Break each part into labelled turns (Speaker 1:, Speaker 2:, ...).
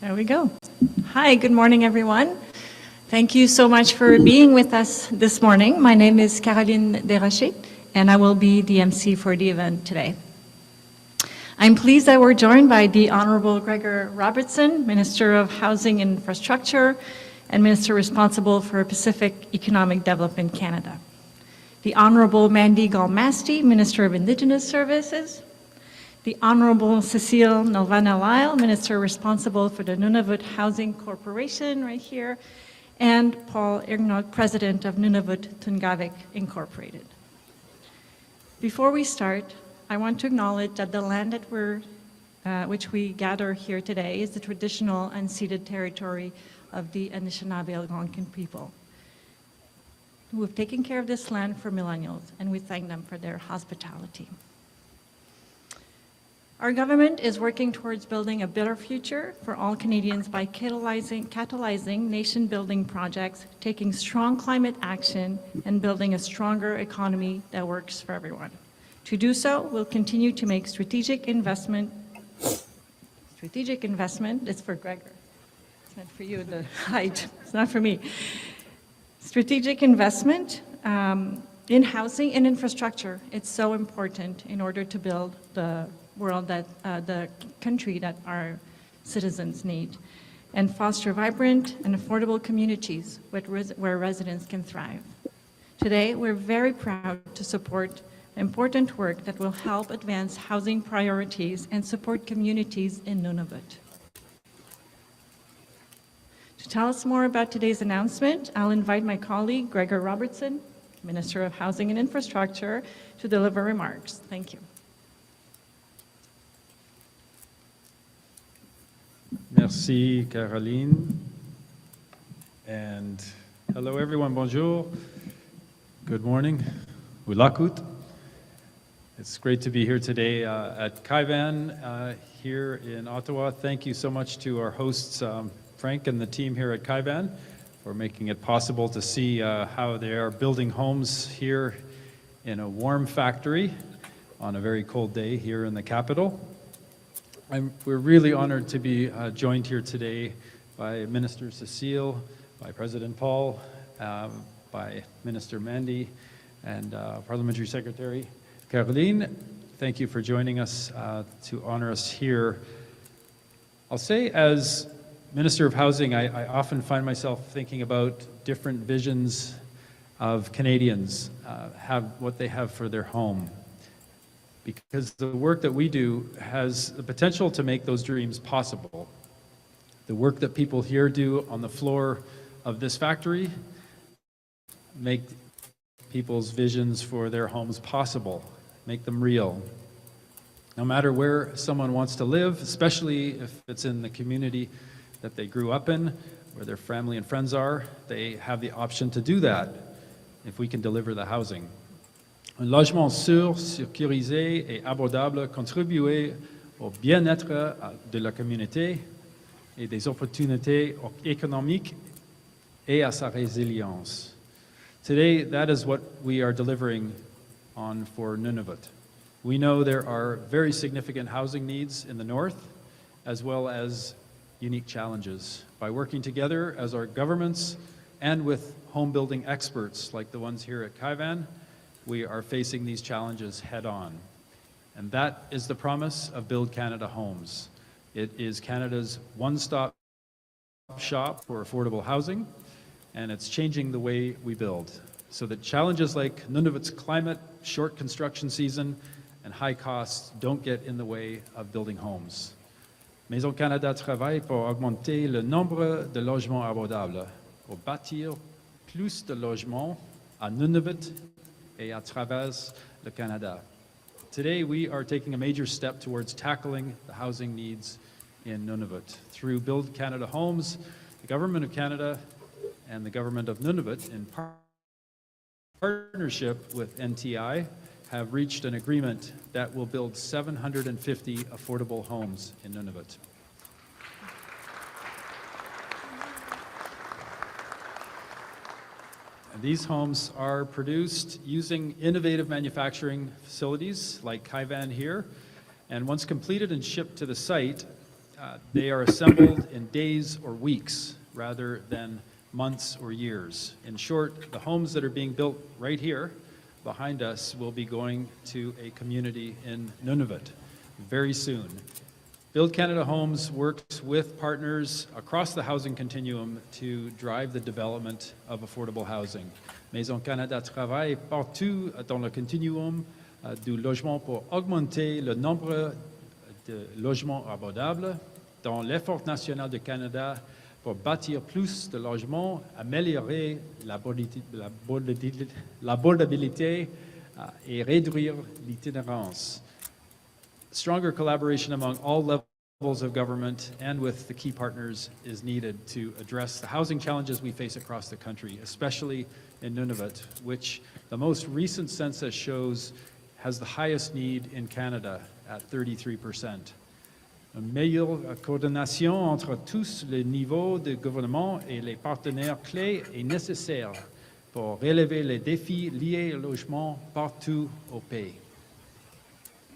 Speaker 1: There we go. Hi, good morning, everyone. Thank you so much for being with us this morning. My name is Caroline Desrochers, and I will be the MC for the event today. I'm pleased that we're joined by the Honourable Gregor Robertson, Minister of Housing and Infrastructure, and Minister responsible for Pacific Economic Development Canada. The Honourable Mandy Galmasti, Minister of Indigenous Services. The Honourable Cecile Nelvana Lyall, Minister responsible for the Nunavut Housing Corporation, right here, and Paul Irngaut, President of Nunavut Tunngavik Incorporated. Before we start, I want to acknowledge that the land that which we gather here today is the traditional unceded territory of the Anishinaabe Algonquin people, who have taken care of this land for millennials, and we thank them for their hospitality. Our government is working towards building a better future for all Canadians by catalyzing nation-building projects, taking strong climate action, and building a stronger economy that works for everyone. To do so, we'll continue to make strategic investment, it's for Gregor. It's meant for you, the height, it's not for me. Strategic investment in housing and infrastructure. It's so important in order to build the world that the country that our citizens need, and foster vibrant and affordable communities where residents can thrive. Today, we're very proud to support important work that will help advance housing priorities and support communities in Nunavut. To tell us more about today's announcement, I'll invite my colleague, Gregor Robertson, Minister of Housing and Infrastructure, to deliver remarks. Thank you.
Speaker 2: Merci, Caroline. And hello, everyone. Bonjour. Good morning. Ulakut. It's great to be here today at Kaivan here in Ottawa. Thank you so much to our hosts, Frank and the team here at Kaivan, for making it possible to see how they are building homes here in a warm factory on a very cold day here in the capital. We're really honored to be joined here today by Minister Cecile, by President Paul, by Minister Mandy, and Parliamentary Secretary Caroline. Thank you for joining us to honor us here. I'll say, as Minister of Housing, I often find myself thinking about different visions of Canadians, what they have for their home. Because the work that we do has the potential to make those dreams possible. The work that people here do on the floor of this factory make people's visions for their homes possible, make them real. No matter where someone wants to live, especially if it's in the community that they grew up in, where their family and friends are, they have the option to do that if we can deliver the housing. Un logement sûr, sécurisé et abordable contribuer au bien-être de la communauté et des opportunités économiques et à sa résilience. Today, that is what we are delivering on for Nunavut. We know there are very significant housing needs in the north, as well as unique challenges. By working together as our governments and with home building experts like the ones here at Kaivan, we are facing these challenges head-on. And that is the promise of Build Canada Homes. It is Canada's one-stop shop for affordable housing, and it's changing the way we build, so that challenges like Nunavut's climate, short construction season, and high costs don't get in the way of building homes. Maison Canada travaille pour augmenter le nombre de logements abordables, pour bâtir plus de logements à Nunavut et à travers le Canada. Today, we are taking a major step towards tackling the housing needs in Nunavut. Through Build Canada Homes, the Government of Canada and the Government of Nunavut, in partnership with NTI, have reached an agreement that will build 750 affordable homes in Nunavut. And these homes are produced using innovative manufacturing facilities like Kaivan here, and once completed and shipped to the site, They are assembled in days or weeks rather than months or years. In short, the homes that are being built right here behind us will be going to a community in Nunavut very soon. Build Canada Homes works with partners across the housing continuum to drive the development of affordable housing. Maison Canada travaille partout dans le continuum du logement pour augmenter le nombre de logements abordables, dans l'effort national du Canada pour bâtir plus de logements, améliorer l'abordabilité et réduire l'itinérance. Stronger collaboration among all levels of government and with the key partners is needed to address the housing challenges we face across the country, especially in Nunavut, which the most recent census shows has the highest need in Canada at 33%. Une meilleure coordination entre tous les niveaux de gouvernement et les partenaires clés est nécessaire pour relever les défis liés au logement partout au pays.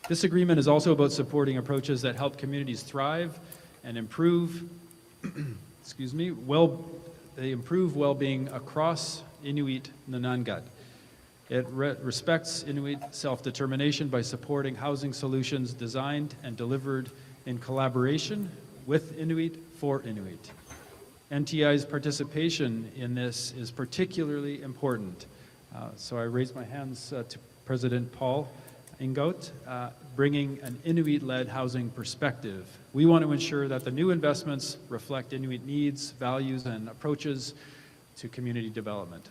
Speaker 2: This agreement is also about supporting approaches that help communities thrive and improve, improve well-being across Inuit Nunavut. It respects Inuit self-determination by supporting housing solutions designed and delivered in collaboration with Inuit for Inuit. NTI's participation in this is particularly important. So I raise my hands to President Paul Irngaut, bringing an Inuit-led housing perspective. We want to ensure that the new investments reflect Inuit needs, values, and approaches to community development.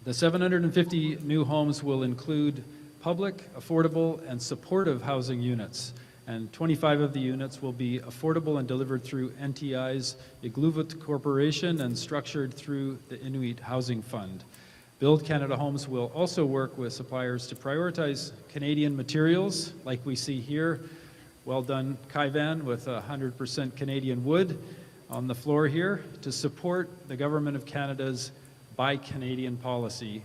Speaker 2: The 750 new homes will include public, affordable, and supportive housing units, and 25 of the units will be affordable and delivered through NTI's Nunavut Corporation and structured through the Inuit Housing Fund. Build Canada Homes will also work with suppliers to prioritize Canadian materials, like we see here. Well done, Kaivan, with 100% Canadian wood on the floor here, to support the Government of Canada's Buy Canadian policy.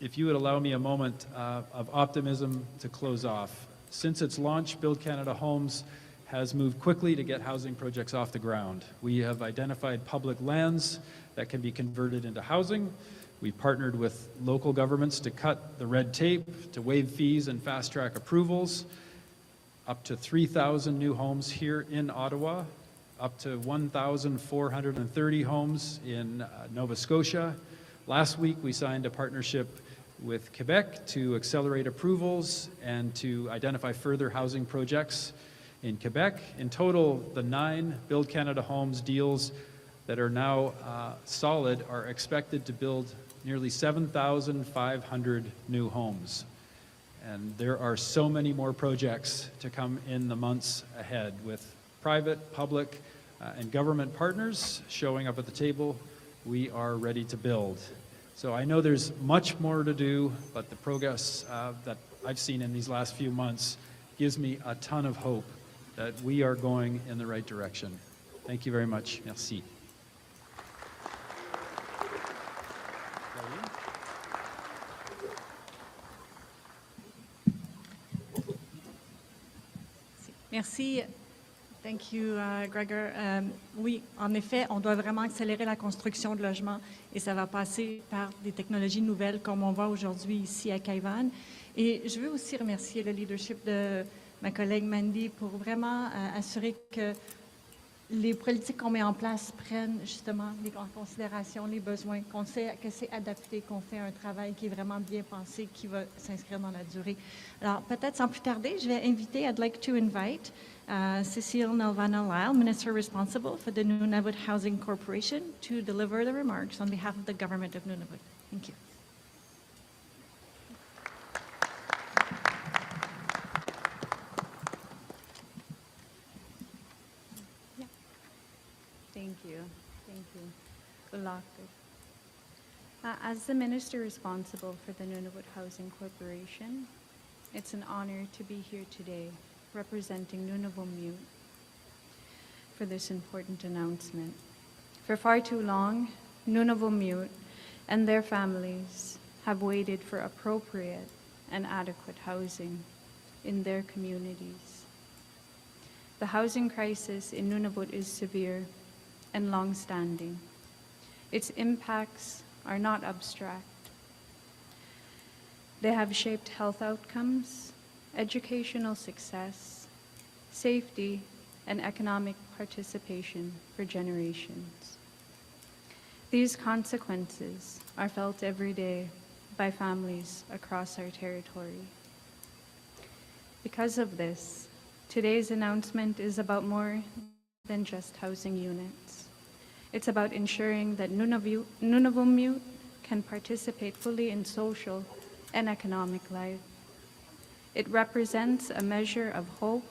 Speaker 2: If you would allow me a moment of optimism to close off. Since its launch, Build Canada Homes has moved quickly to get housing projects off the ground. We have identified public lands that can be converted into housing. We partnered with local governments to cut the red tape, to waive fees and fast-track approvals. Up to 3,000 new homes here in Ottawa, up to 1,430 homes in Nova Scotia. Last week, we signed a partnership with Quebec to accelerate approvals and to identify further housing projects in Quebec. In total, the 9 Build Canada Homes deals that are now solid are expected to build nearly 7,500 new homes. And there are so many more projects to come in the months ahead, with private, public, and government partners showing up at the table. We are ready to build. So I know there's much more to do, but the progress that I've seen in these last few months gives me a ton of hope that we are going in the right direction. Thank you very much. Merci.
Speaker 1: Merci. Thank you, Gregor. Oui, en effet, on doit vraiment accélérer la construction de logements et ça va passer par des technologies nouvelles comme on voit aujourd'hui ici à Kaivan. Et je veux aussi remercier le leadership de ma collègue Mandy pour vraiment assurer que les politiques qu'on met en place prennent justement en considération les besoins, qu'on sait que c'est adapté, qu'on fait un travail qui est vraiment bien pensé, qui va s'inscrire dans la durée. Alors, peut-être sans plus tarder, je vais inviter, I'd like to invite Cecile Nelvana Lyall, Minister responsible for the Nunavut Housing Corporation, to deliver the remarks on behalf of the Government of Nunavut. Thank you.
Speaker 3: Thank you. Thank you. Good luck. As the Minister responsible for the Nunavut Housing Corporation, it's an honor to be here today representing Nunavut for this important announcement. For far too long, Nunavut and their families have waited for appropriate and adequate housing in their communities. The housing crisis in Nunavut is severe and long-standing. Its impacts are not abstract. They have shaped health outcomes, educational success, safety, and economic participation for generations. These consequences are felt every day by families across our territory. Because of this, today's announcement is about more than just housing units. It's about ensuring that Nunavut can participate fully in social and economic life. It represents a measure of hope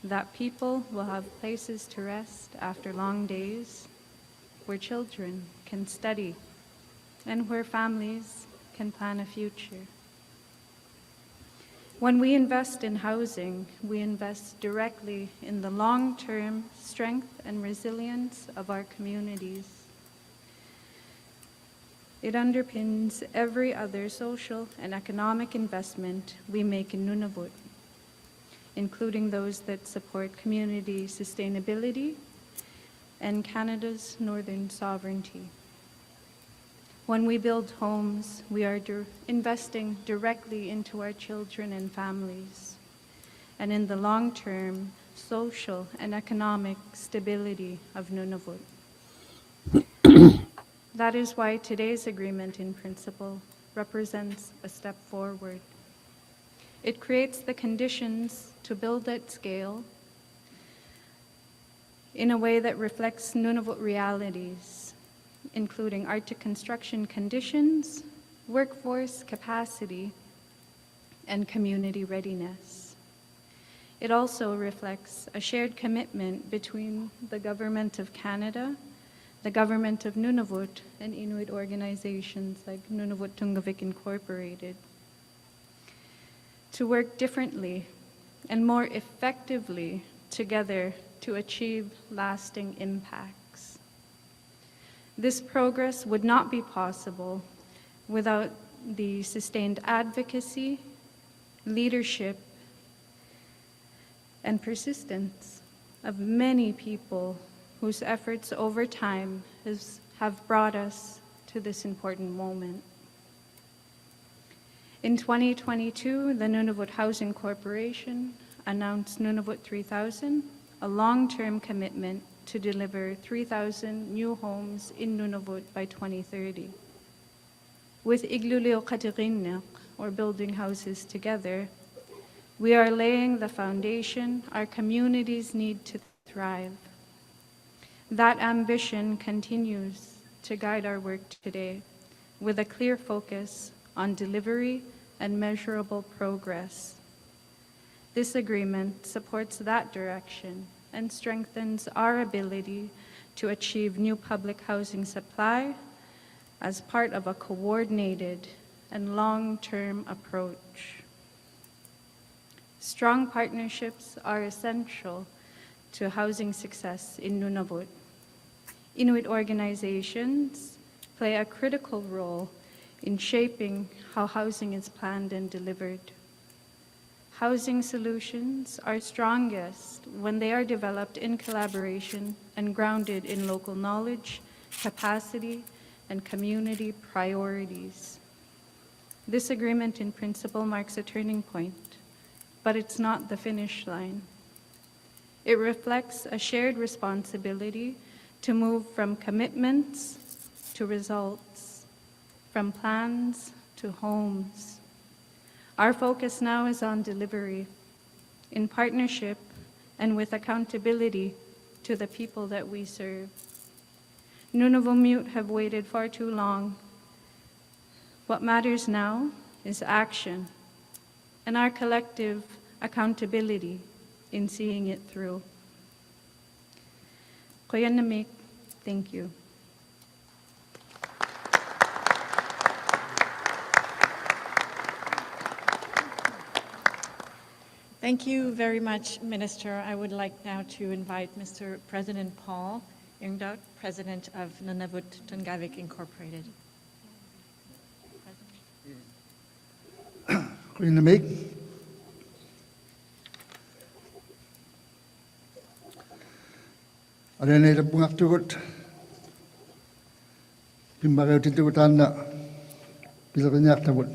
Speaker 3: that people will have places to rest after long days, where children can study, and where families can plan a future. When we invest in housing, we invest directly in the long-term strength and resilience of our communities. It underpins every other social and economic investment we make in Nunavut, including those that support community sustainability and Canada's northern sovereignty. When we build homes, we are investing directly into our children and families, and in the long-term social and economic stability of Nunavut. That is why today's agreement in principle represents a step forward. It creates the conditions to build at scale in a way that reflects Nunavut realities, including Arctic construction conditions, workforce capacity, and community readiness. It also reflects a shared commitment between the Government of Canada, the Government of Nunavut, and Inuit organizations like Nunavut Tunngavik Incorporated to work differently and more effectively together to achieve lasting impacts. This progress would not be possible without the sustained advocacy, leadership, and persistence of many people whose efforts over time have brought us to this important moment. In 2022, the Nunavut Housing Corporation announced Nunavut 3000, a long-term commitment to deliver 3,000 new homes in Nunavut by 2030. With Igluleo Katirinnak, or building houses together, we are laying the foundation our communities need to thrive. That ambition continues to guide our work today, with a clear focus on delivery and measurable progress. This agreement supports that direction and strengthens our ability to achieve new public housing supply as part of a coordinated and long-term approach. Strong partnerships are essential to housing success in Nunavut. Inuit organizations play a critical role in shaping how housing is planned and delivered. Housing solutions are strongest when they are developed in collaboration and grounded in local knowledge, capacity, and community priorities. This agreement in principle marks a turning point, but it's not the finish line. It reflects a shared responsibility to move from commitments to results, from plans to homes. Our focus now is on delivery, in partnership and with accountability to the people that we serve. Nunavut have waited far too long. What matters now is action and our collective accountability in seeing it through. Koyanamik, thank you.
Speaker 1: Thank you very much, Minister. I would like now to invite Mr. President Paul Irngaut, President of Nunavut Tunngavik Incorporated.
Speaker 4: Arenei bungak tugut. Pimbagay titugutan na pilakanyak tabut.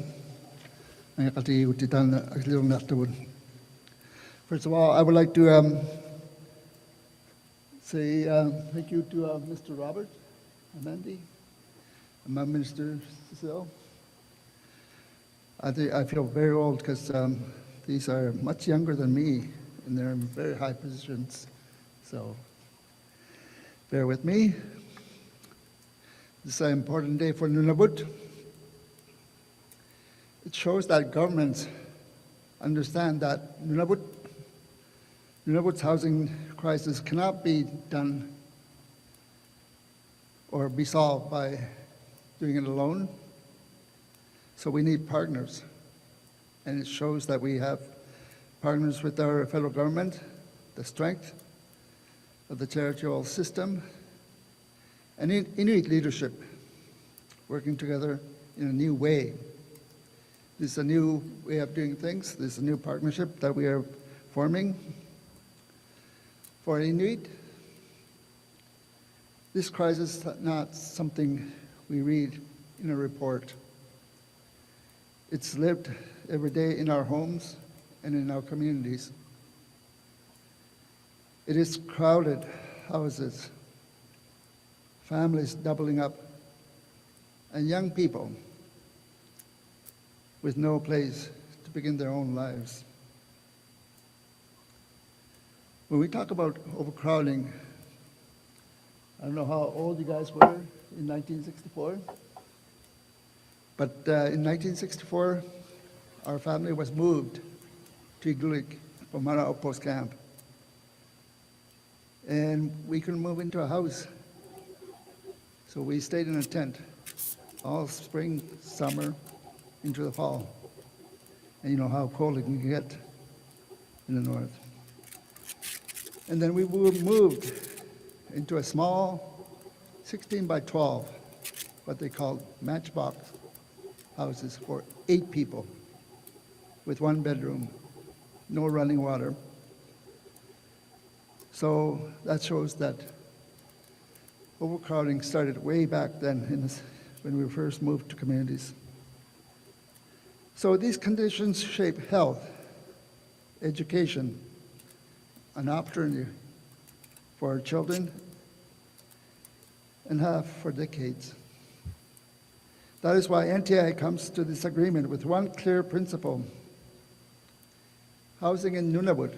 Speaker 4: Ang kati utitan na akilong tabut. First of all, I would like to say thank you to Mr. Robert, Amandi, and my Minister Cecile. I feel very old because these are much younger than me, and they're in very high positions. So bear with me. This is an important day for Nunavut. It shows that governments understand that Nunavut's housing crisis cannot be done or be solved by doing it alone. So we need partners. And it shows that we have partners with our federal government, the strength of the territorial system, and Inuit leadership working together in a new way. This is a new way of doing things. This is a new partnership that we are forming. For Inuit, this crisis is not something we read in a report. It's lived every day in our homes and in our communities. It is crowded houses, families doubling up, and young people with no place to begin their own lives. When we talk about overcrowding, I don't know how old you guys were in 1964, but in 1964, our family was moved to Igloolik from our outpost camp. And we couldn't move into a house. So we stayed in a tent all spring, summer, into the fall. And you know how cold it can get in the north. And then we moved into a small 16 by 12, what they called matchbox houses for 8 people with 1 bedroom, no running water. So that shows that overcrowding started way back then when we first moved to communities. So these conditions shape health, education, an opportunity for our children, and have for decades. That is why NTI comes to this agreement with one clear principle. Housing in Nunavut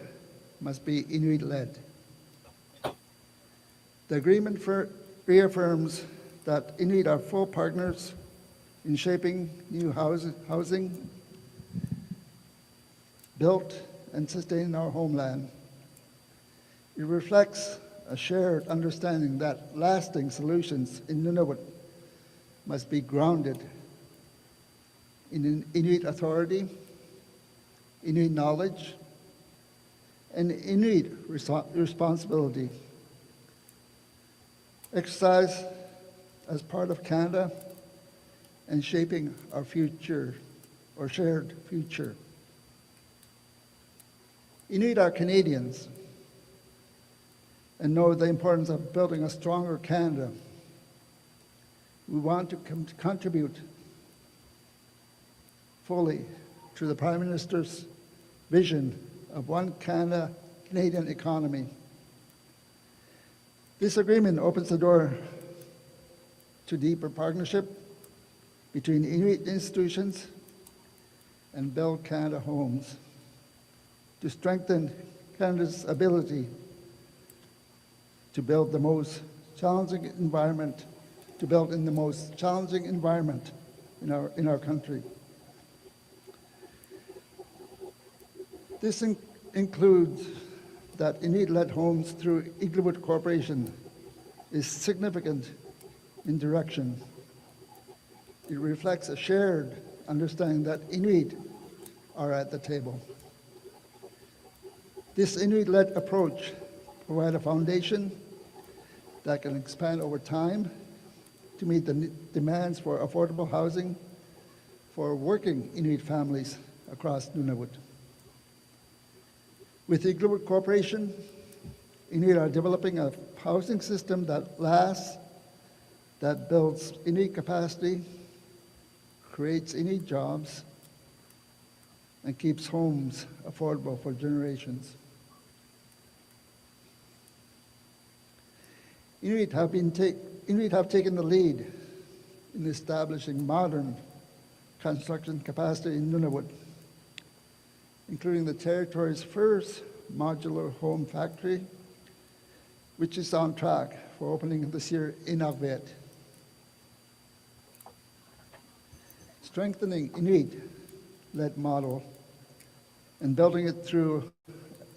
Speaker 4: must be Inuit-led. The agreement reaffirms that Inuit are full partners in shaping new housing built and sustained in our homeland. It reflects a shared understanding that lasting solutions in Nunavut must be grounded in Inuit authority, Inuit knowledge, and Inuit responsibility. Exercise as part of Canada and shaping our future, or shared future. Inuit are Canadians and know the importance of building a stronger Canada. We want to contribute fully to the Prime Minister's vision of one Canada, Canadian economy. This agreement opens the door to deeper partnership between Inuit institutions and Build Canada homes to strengthen Canada's ability to build the most challenging environment, to build in the most challenging environment in our country. This includes that Inuit-led homes through Nunavut Corporation is significant in direction. It reflects a shared understanding that Inuit are at the table. This Inuit-led approach provides a foundation that can expand over time to meet the demands for affordable housing for working Inuit families across Nunavut. With Nunavut Corporation, Inuit are developing a housing system that lasts, that builds Inuit capacity, creates Inuit jobs, and keeps homes affordable for generations. Inuit have taken the lead in establishing modern construction capacity in Nunavut, including the territory's first modular home factory, which is on track for opening this year in Unveil. Strengthening Inuit-led model and building it through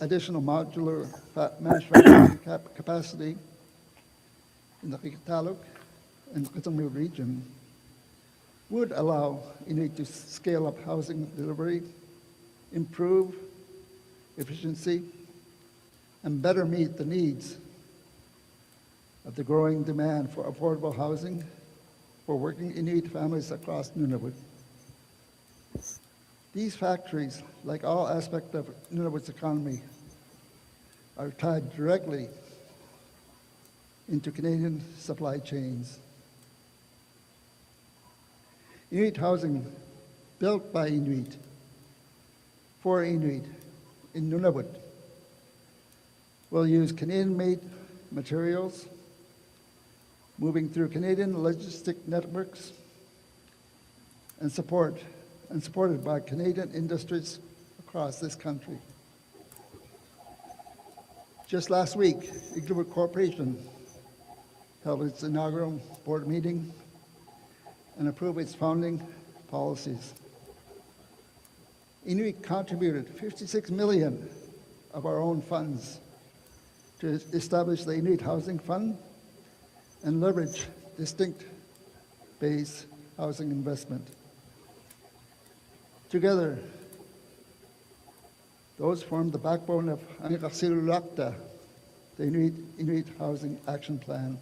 Speaker 4: additional modular manufacturing capacity in the Qikiqtaaluk and Qit'imut region would allow Inuit to scale up housing delivery, improve efficiency, and better meet the needs of the growing demand for affordable housing for working Inuit families across Nunavut. These factories, like all aspects of Nunavut's economy, are tied directly into Canadian supply chains. Inuit housing built by Inuit for Inuit in Nunavut will use Canadian-made materials, moving through Canadian logistic networks, and supported by Canadian industries across this country. Just last week, Nunavut Corporation held its inaugural board meeting and approved its founding policies. Inuit contributed $56 million of our own funds to establish the Inuit Housing Fund and leverage distinct base housing investment. Together, those form the backbone of the Inuit Housing Action Plan.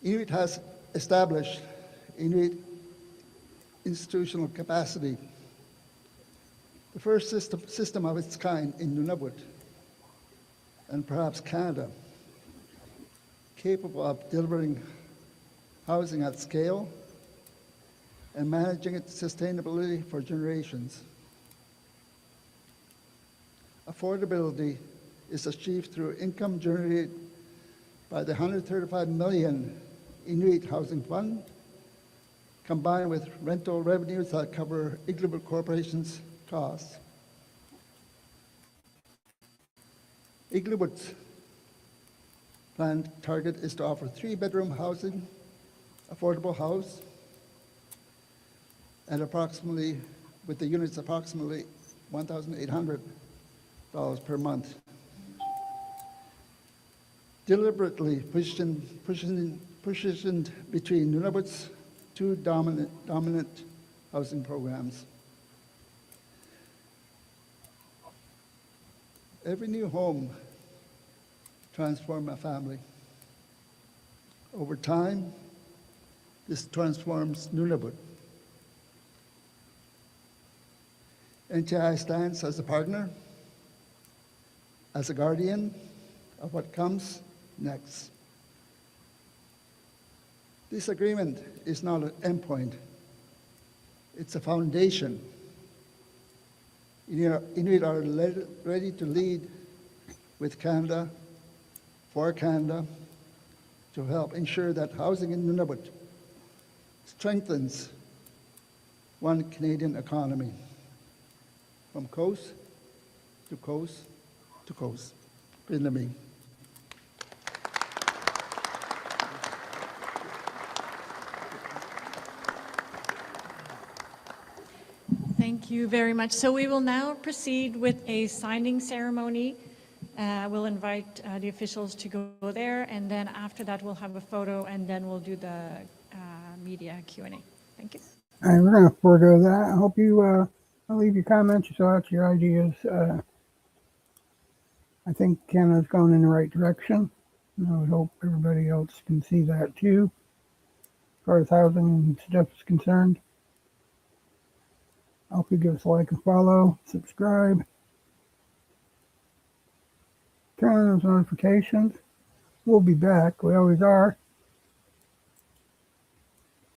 Speaker 4: Inuit has established Inuit institutional capacity, the first system of its kind in Nunavut, and perhaps Canada, capable of delivering housing at scale and managing its sustainability for generations. Affordability is achieved through income generated by the $135 million Inuit Housing Fund, combined with rental revenues that cover Nunavut Corporation's costs. Nunavut's planned target is to offer 3-bedroom housing, affordable house, at approximately, with the units approximately $1,800 per month. Deliberately positioned between Nunavut's two dominant housing programs. Every new home transforms a family. Over time, this transforms Nunavut. NTI stands as a partner, as a guardian of what comes next. This agreement is not an endpoint, it's a foundation. Inuit are ready to lead with Canada, for Canada, to help ensure that housing in Nunavut strengthens one Canadian economy from coast to coast to coast. Pinami.
Speaker 1: Thank you very much. So we will now proceed with a signing ceremony. We'll invite the officials to go there, and then after that we'll have a photo, and then we'll do the media Q&A. Thank you.
Speaker 5: All right, we're going to forego that. I hope you I'll leave your comments, your thoughts, your ideas. I think Canada's going in the right direction. And I would hope everybody else can see that too, as far as housing and stuff is concerned. I hope you give us a like and follow, subscribe, turn on those notifications. We'll be back. We always are.